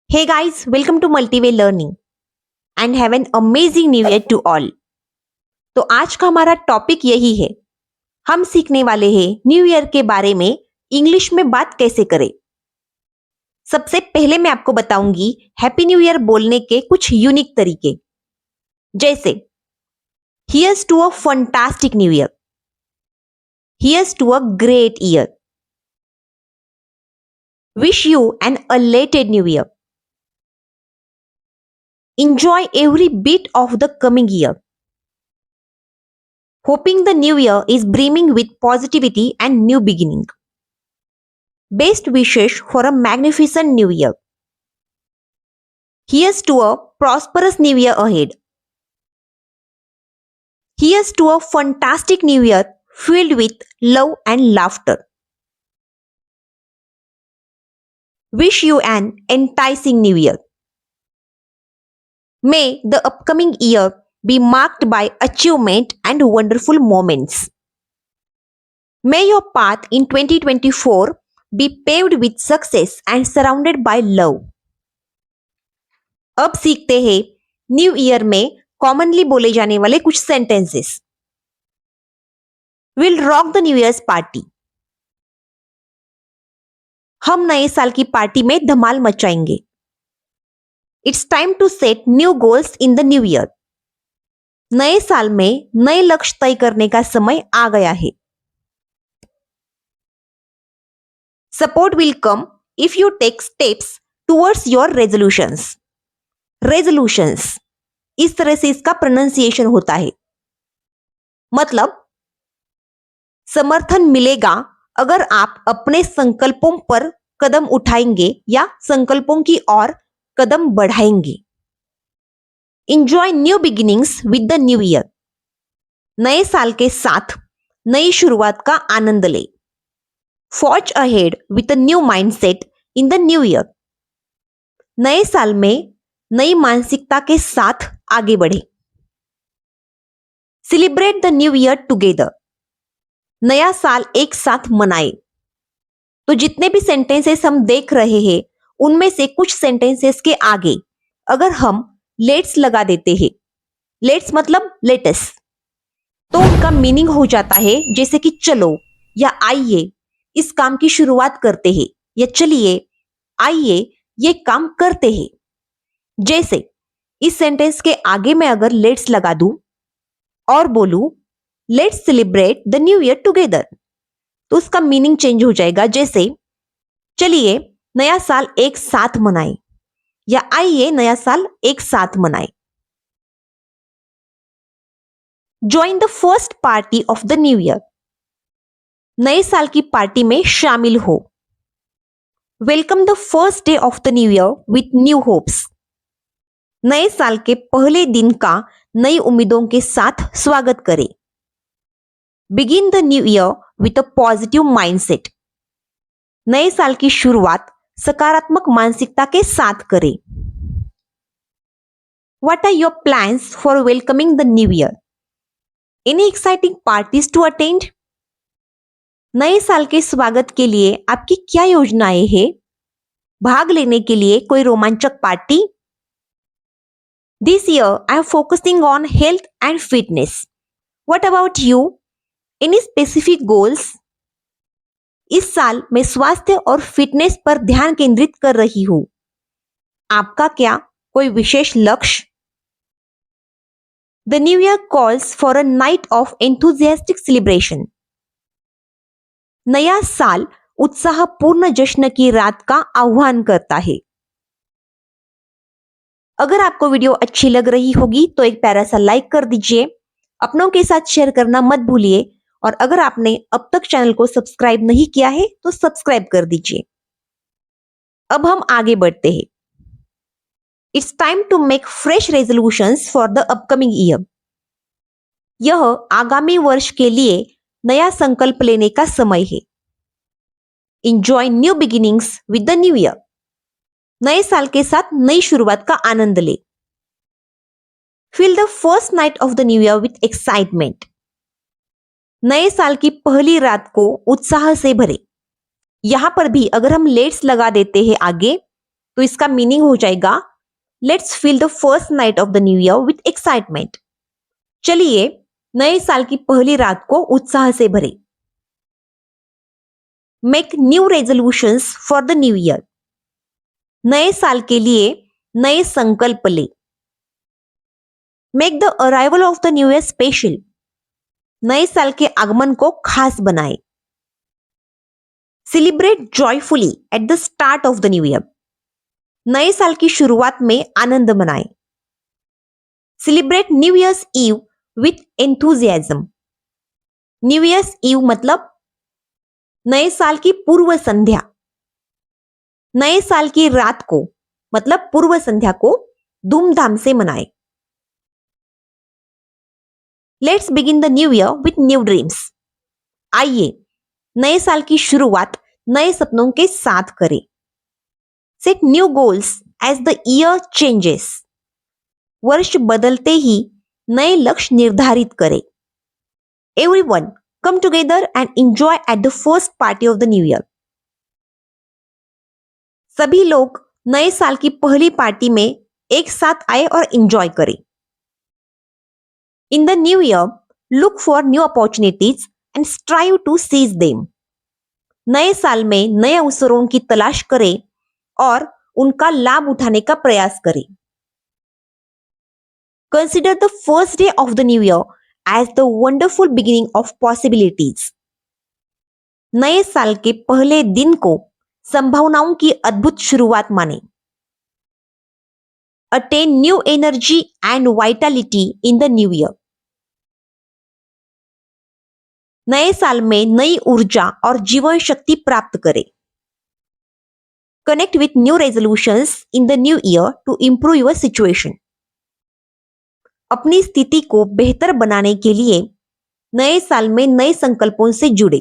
Hey guys, welcome to Multiway Learning and have an amazing new year to all. तो आज का हमारा topic यही है। हम सीखने वाले हैं न्यू ईयर के बारे में इंग्लिश में बात कैसे करें। सबसे पहले मैं आपको बताऊंगी हैप्पी न्यू ईयर बोलने के कुछ यूनिक तरीके, जैसे here's to a fantastic new year, here's to a great year, wish you an belated new year, enjoy every bit of the coming year. Hoping the new year is brimming with positivity and new beginning. Best wishes for a magnificent new year. Here's to a prosperous new year ahead. Here's to a fantastic new year filled with love and laughter. Wish you an enticing new year. May the upcoming year be marked by achievement and wonderful moments. May your path in 2024 be paved with success and surrounded by love. अब सीखते हैं new year में commonly बोले जाने वाले कुछ sentences. Will rock the new year's party. हम नए साल की पार्टी में धमाल मचाएंगे। It's time to set new goals in the new year. नए साल में नए लक्ष्य तय करने का समय आ गया है। Support will come if you take steps towards your resolutions. Resolutions, इस तरह से इसका प्रोनाउंसिएशन होता है। मतलब समर्थन मिलेगा अगर आप अपने संकल्पों पर कदम उठाएंगे या संकल्पों की ओर कदम बढ़ाएंगे। Enjoy new beginnings with the new year. नए साल के साथ नई शुरुआत का आनंद ले। Forge ahead with a new mindset in the new year. नए साल में नई मानसिकता के साथ आगे बढ़े। Celebrate the new year together. नया साल एक साथ मनाए। तो जितने भी सेंटेंसेस हम देख रहे हैं उनमें से कुछ सेंटेंसेस के आगे अगर हम लेट्स लगा देते हैं, लेट्स मतलब लेटस, तो उनका मीनिंग हो जाता है जैसे कि चलो या आइए इस काम की शुरुआत करते हैं, या चलिए आइए ये काम करते हैं। जैसे इस सेंटेंस के आगे मैं अगर लेट्स लगा दूं और बोलूं let's celebrate the new year together, तो उसका मीनिंग चेंज हो जाएगा। जैसे चलिए नया साल एक साथ मनाएं, या आइए नया साल एक साथ मनाएं। Join the first party of the new year. नए साल की पार्टी में शामिल हो। Welcome the first day of the new year with new hopes. नए साल के पहले दिन का नई उम्मीदों के साथ स्वागत करें। Begin the new year with a positive mindset. नए साल की शुरुआत सकारात्मक मानसिकता के साथ करें। What are your plans for welcoming the new year? Any exciting parties to attend? नए साल के स्वागत के लिए आपकी क्या योजनाएं हैं? भाग लेने के लिए कोई रोमांचक party? This year I am focusing on health and fitness. What about you? Any specific goals? इस साल मैं स्वास्थ्य और फिटनेस पर ध्यान केंद्रित कर रही हूं। आपका क्या कोई विशेष लक्ष्य? The new year calls for a night of enthusiastic celebration. नया साल उत्साहपूर्ण जश्न की रात का आह्वान करता है। अगर आपको वीडियो अच्छी लग रही होगी तो एक प्यारा सा लाइक कर दीजिए, अपनों के साथ शेयर करना मत भूलिए, और अगर आपने अब तक चैनल को सब्सक्राइब नहीं किया है तो सब्सक्राइब कर दीजिए। अब हम आगे बढ़ते हैं। It's time to make fresh resolutions for the upcoming year. यह आगामी वर्ष के लिए नया संकल्प लेने का समय है। Enjoy new beginnings with the new year. नए साल के साथ नई शुरुआत का आनंद ले। Feel the first night of the new year with excitement. नए साल की पहली रात को उत्साह से भरे। यहां पर भी अगर हम लेट्स लगा देते हैं आगे तो इसका मीनिंग हो जाएगा let's feel the first night of the new year with excitement. चलिए नए साल की पहली रात को उत्साह से भरे। Make new resolutions for the new year. नए साल के लिए नए संकल्प ले। Make the arrival of the new year special. नए साल के आगमन को खास बनाए। Celebrate joyfully at the start of the new year. नए साल की शुरुआत में आनंद मनाए। Celebrate new year's eve with enthusiasm. New year's eve मतलब नए साल की पूर्व संध्या। नए साल की रात को मतलब पूर्व संध्या को धूमधाम से मनाए। Let's begin the new year with new dreams. आइए नए साल की शुरुआत नए सपनों के साथ करें। Set new goals as the year changes. वर्ष बदलते ही नए लक्ष्य निर्धारित करें। Everyone come together and enjoy at the first party of the new year। सभी लोग नए साल की पहली पार्टी में एक साथ आए और एंजॉय करें। In the new year look for new opportunities and strive to seize them. नए साल में नए अवसरों की तलाश करें और उनका लाभ उठाने का प्रयास करें। Consider the first day of the new year as the wonderful beginning of possibilities. नए साल के पहले दिन को संभावनाओं की अद्भुत शुरुआत माने। Attain new energy and Vitality in the new year. नए साल में नई ऊर्जा और जीवन शक्ति प्राप्त करें। Connect with new resolutions in the new year to improve your situation. अपनी स्थिति को बेहतर बनाने के लिए नए साल में नए संकल्पों से जुड़े।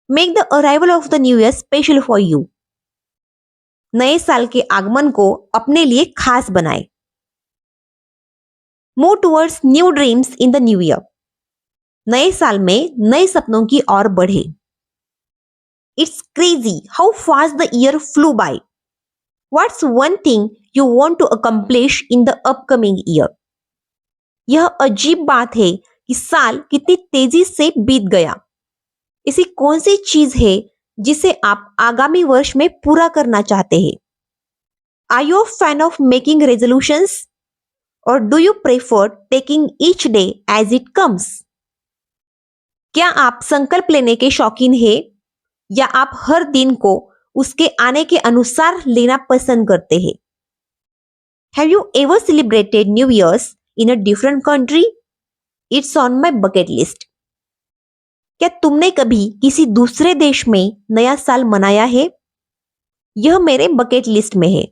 Make the arrival of the new year special for you. नए साल के आगमन को अपने लिए खास बनाए। Move towards new dreams in the new year. नए साल में नए सपनों की ओर बढ़े। It's crazy how fast the year flew by. What's one thing you want to accomplish in the upcoming year. यह अजीब बात है कि साल कितनी तेजी से बीत गया। ऐसी कौन सी चीज है जिसे आप आगामी वर्ष में पूरा करना चाहते हैं। Are you a fan of making resolutions और do you prefer taking each day as it comes. क्या आप संकल्प लेने के शौकीन हैं या आप हर दिन को उसके आने के अनुसार लेना पसंद करते हैं। Have you ever celebrated new years in a different country. It's on my bucket list. क्या तुमने कभी किसी दूसरे देश में नया साल मनाया है। यह मेरे बकेट लिस्ट में है।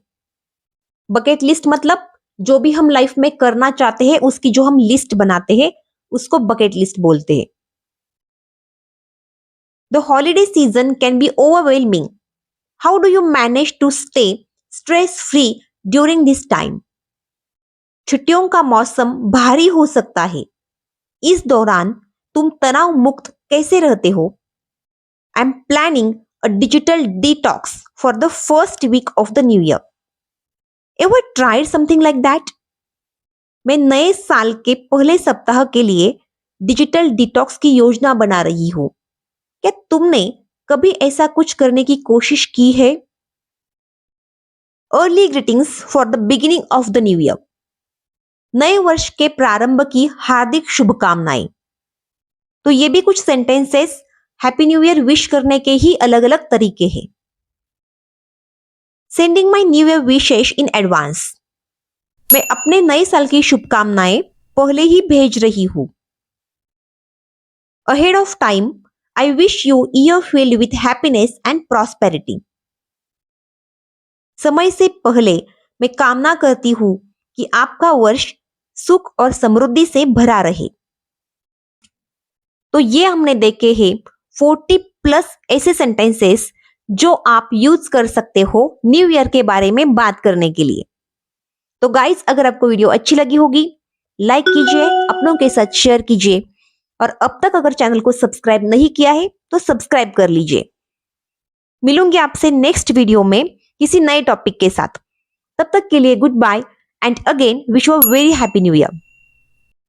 बकेट लिस्ट मतलब जो भी हम लाइफ में करना चाहते हैं उसकी जो हम लिस्ट बनाते हैं उसको बकेट लिस्ट बोलते हैं। The holiday season can be overwhelming. How do you manage to stay stress free during this time. छुट्टियों का मौसम भारी हो सकता है। इस दौरान तुम तनाव मुक्त कैसे रहते हो। I am planning a digital detox for the first week of the new year. Ever tried something like that. मैं नए साल के पहले सप्ताह के लिए डिजिटल डिटॉक्स की योजना बना रही हूं। क्या तुमने कभी ऐसा कुछ करने की कोशिश की है। Early greetings for the beginning of the new year. नए वर्ष के प्रारंभ की हार्दिक शुभकामनाएं। तो ये भी कुछ sentences happy new year wish करने के ही अलग अलग तरीके हैं। Sending my new year wishes in advance. मैं अपने नए साल की शुभकामनाएं पहले ही भेज रही हूं। Ahead of time I wish you year filled with happiness and prosperity. समय से पहले मैं कामना करती हूं कि आपका वर्ष सुख और समृद्धि से भरा रहे। तो ये हमने देखे हैं 40+ ऐसे सेंटेंसेस जो आप यूज कर सकते हो न्यू ईयर के बारे में बात करने के लिए। तो गाइस अगर आपको वीडियो अच्छी लगी होगी लाइक कीजिए, अपनों के साथ शेयर कीजिए और अब तक अगर चैनल को सब्सक्राइब नहीं किया है तो सब्सक्राइब कर लीजिए। मिलूंगी आपसे नेक्स्ट वीडियो में किसी नए टॉपिक के साथ। तब तक के लिए good bye and again wish you a very happy new year.